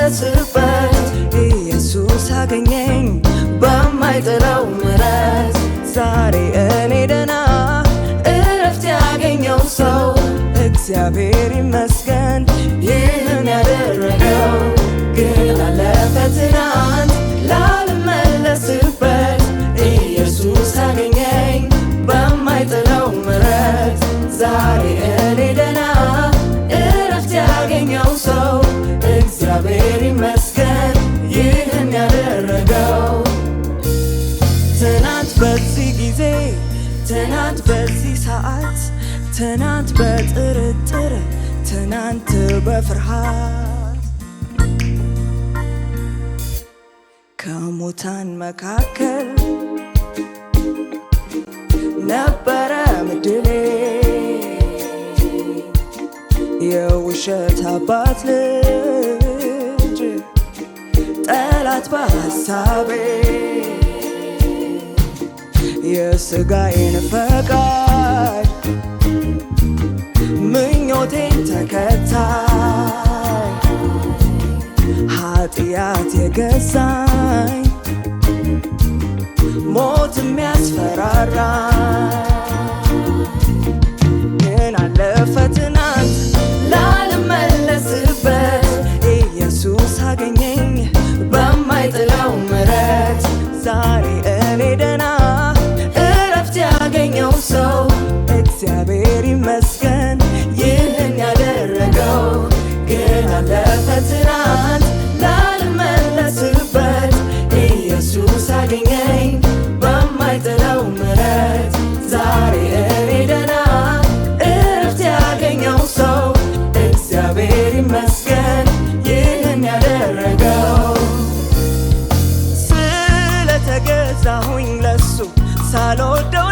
ላልመለስበት ኢየሱስ አገኘኝ በማይጥለው ምሕረት ዛሬ እኔ ደህና እረፍት ያገኘው ሰው እግዚአብሔር ይመስገን ይህን ያደረገው ግን አለፈ ትናንት ላልመለስበት ኢየሱስ አገኘኝ በማይጥለው ምሕረት ዛሬ እኔ ደህና እረፍት ያገኘው ሰው እግዚአብሔር ይመስገን ይህን ያደረገው ትናንት በዚህ ጊዜ ትናንት በዚህ ሰዓት ትናንት በጥርጥር ትናንት በፍርሃት ከሙታን መካከል ነበረ ምድሌ የውሸት አባት ልጅ ጠላት በሐሳቤ የሥጋዬን ፈቃድ ምኞቴን ተከታይ ኃጢአት የገዛኝ ሞት የሚያስፈራራ ግን አለፈ ትናንት ላልመለስበት ኢየሱስ አገኘኝ በማይጥለው ምሕረት ዛሬ እኔ ደህና እረፍት ያገኘው ሰው እግዚአብሔር ይመስገን ይህን ያደረገው ግን አለፈ ትናንት ላልመለስበት ኢየሱስ አገኘኝ በማይጥለው ምሕረት ዛሬ እኔ ደህና እረፍት ያገኘው ሰው እግዚአብሔር ይመስገን ይህን ያደረገው ስለተገዛሁኝ ለሱ ሳልወደው